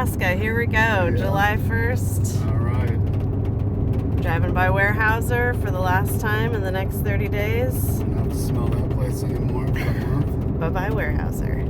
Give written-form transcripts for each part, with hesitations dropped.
Alaska. Here we go. Yeah. July 1st. All right. Driving by Weyerhaeuser for the last time in the next 30 days. I don't have to smell that place anymore for a month. Bye-bye Weyerhaeuser.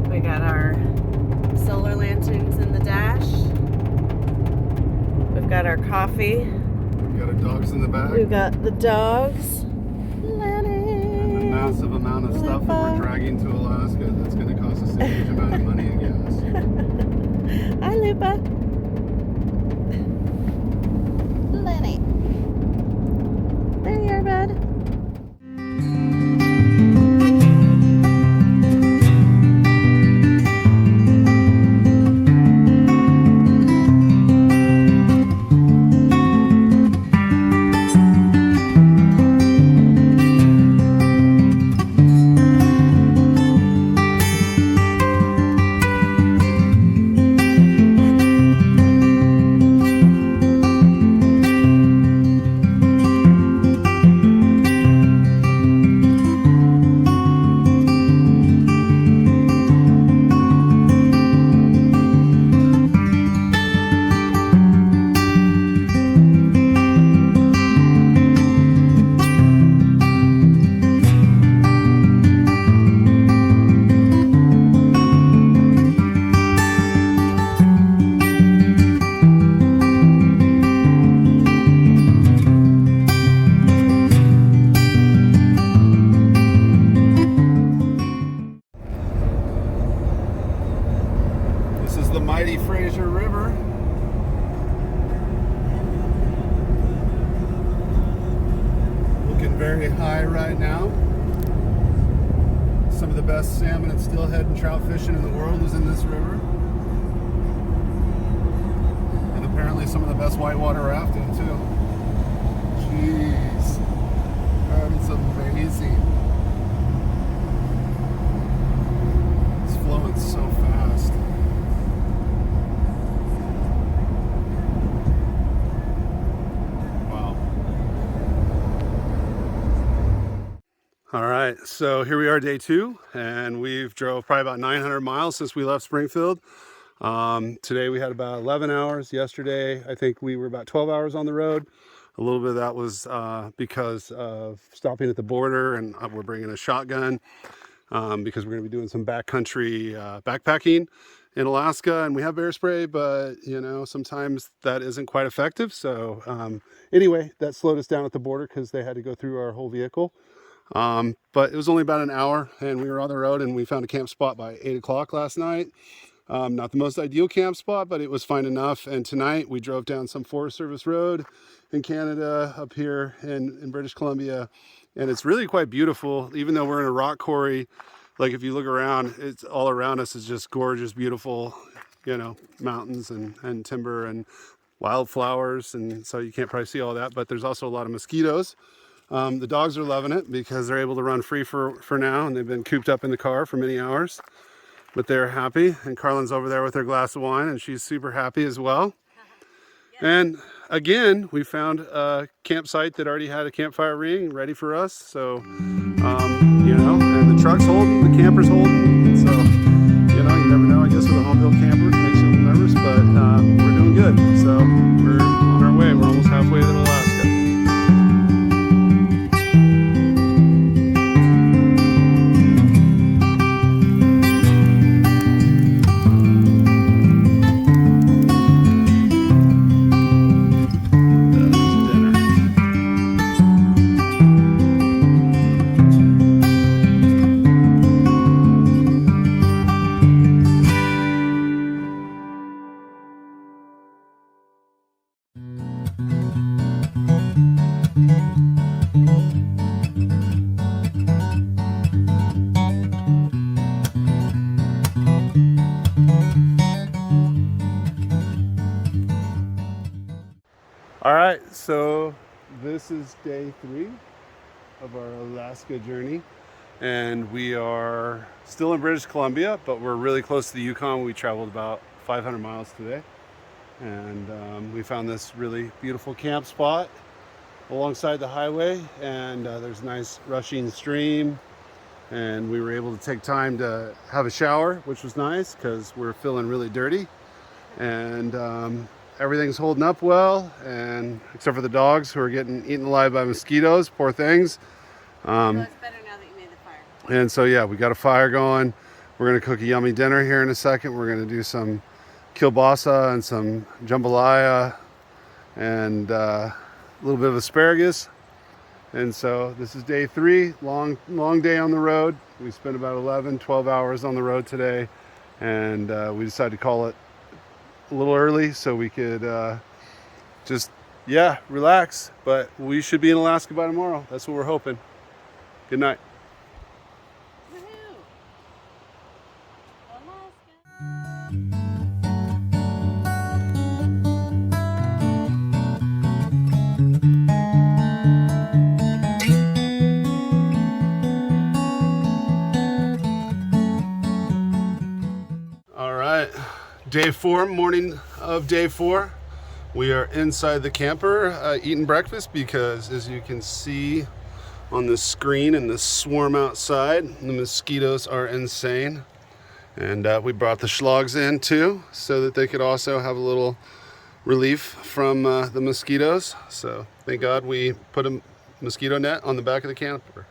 We got our solar lanterns in the dash. We've got our coffee. We've got our dogs in the back. We've got the dogs. And the massive amount of stuff that we're dragging to Alaska that's going to cost us a huge amount of money in gas. Hi, Lupa. Lenny. There you are, bud. Very high right now. Some of the best salmon and steelhead and trout fishing in the world is in this river. And apparently some of the best whitewater rafting too. Jeez. That is amazing. It's flowing so fast. All right, so here we are, day 2, and we've drove probably about 900 miles since we left Springfield. Today we had about 11 hours. Yesterday, I think we were about 12 hours on the road. A little bit of that was because of stopping at the border, and we're bringing a shotgun because we're going to be doing some backcountry backpacking in Alaska, and we have bear spray, but you know, sometimes that isn't quite effective. So anyway, that slowed us down at the border because they had to go through our whole vehicle. But it was only about an hour and we were on the road, and we found a camp spot by 8 o'clock last night. Not the most ideal camp spot, but it was fine enough. And tonight we drove down some Forest Service road in Canada up here in British Columbia. And it's really quite beautiful, even though we're in a rock quarry. Like if you look around, it's all around us is just gorgeous, beautiful, you know, mountains and timber and wildflowers. And so you can't probably see all that, but there's also a lot of mosquitoes. The dogs are loving it because they're able to run free for now, and they've been cooped up in the car for many hours, but they're happy. And Carlin's over there with her glass of wine, and she's super happy as well. And again, we found a campsite that already had a campfire ring ready for us. So, you know, and the truck's holding, the camper's holding. So, you know, you never know, I guess, with a home-built camper, it makes you a little nervous, but we're doing good. So we're on our way. We're almost halfway to Alaska. All right, so this is day 3 of our Alaska journey, and we are still in British Columbia, but we're really close to the Yukon. We traveled about 500 miles today, and we found this really beautiful camp spot alongside the highway, and there's a nice rushing stream, and we were able to take time to have a shower, which was nice because we're feeling really dirty. And everything's holding up well, and except for the dogs who are getting eaten alive by mosquitoes, poor things. Well, it's better now that you made the fire. And so yeah, we got a fire going. We're gonna cook a yummy dinner here in a second. We're gonna do some kielbasa and some jambalaya and a little bit of asparagus. And so this is day 3, long day on the road. We spent about 12 hours on the road today, and we decided to call it a little early so we could just relax. But we should be in Alaska by tomorrow. That's what we're hoping. Good night. Woohoo! All right, day 4, morning of day 4. We are inside the camper eating breakfast because, as you can see on the screen and the swarm outside, the mosquitoes are insane. And we brought the schlogs in too so that they could also have a little relief from the mosquitoes. So thank God we put a mosquito net on the back of the camper.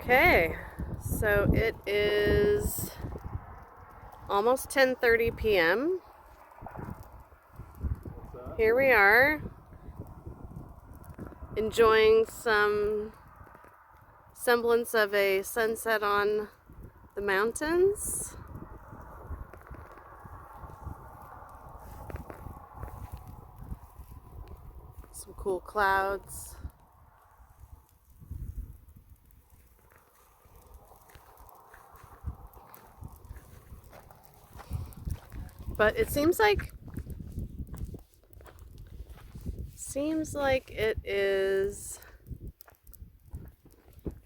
Okay, so it is almost 10:30 p.m. Here we are, enjoying some semblance of a sunset on the mountains. Some cool clouds. But it seems like seems like it is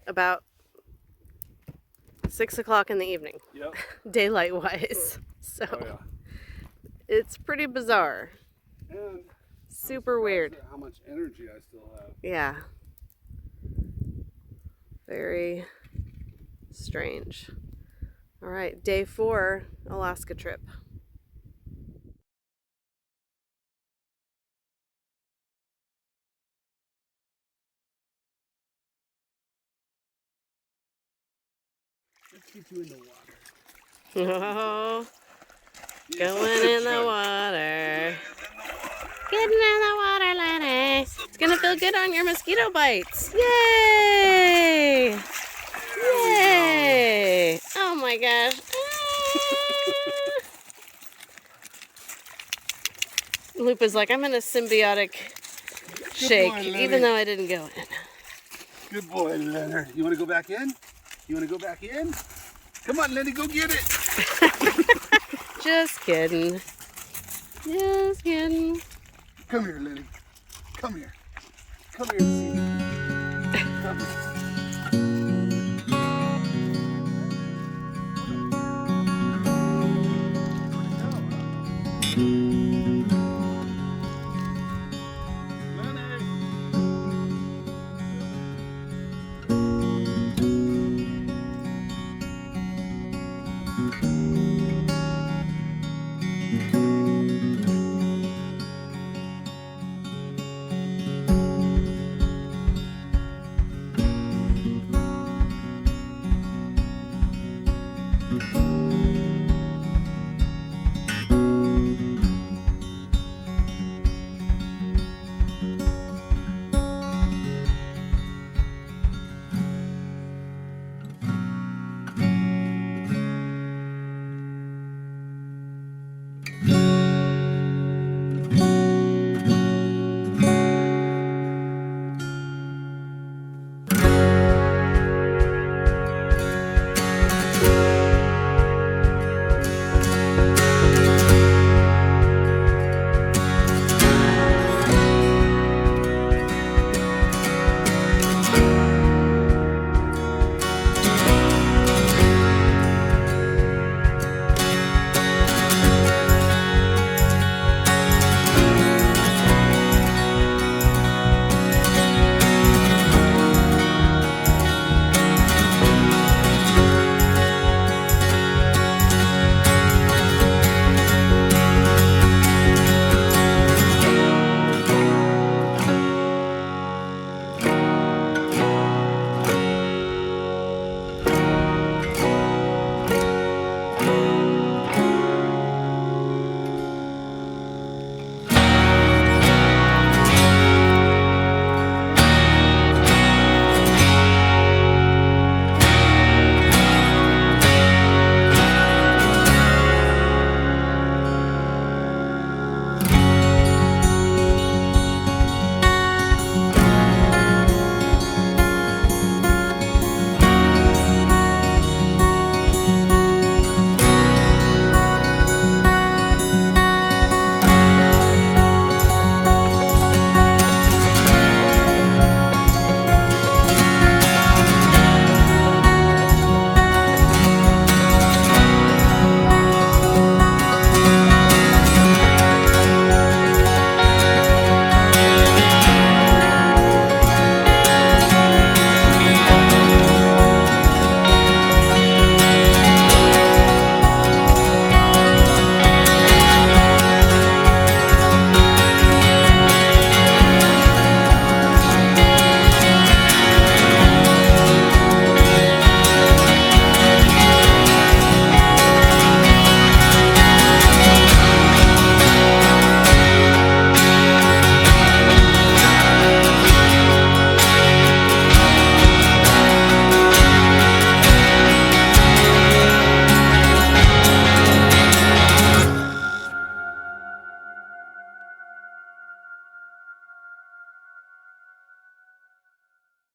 about 6 o'clock in the evening, Yep. daylight wise. So Oh yeah. it's pretty bizarre. And Super weird. at how much energy I still have. Yeah. Very strange. All right, day 4, Alaska trip. Let's get you in the water. Oh, going in the water. Getting in the water, Lenny. It's gonna feel good on your mosquito bites. Yay! Yay! Oh my gosh. Lupa's like, I'm in a symbiotic shake, boy, even though I didn't go in. Good boy, Leonard. You want to go back in? You want to go back in? Come on, Lenny, go get it. Just kidding. Just kidding. Come here, Lenny. Come here. Come here and see me.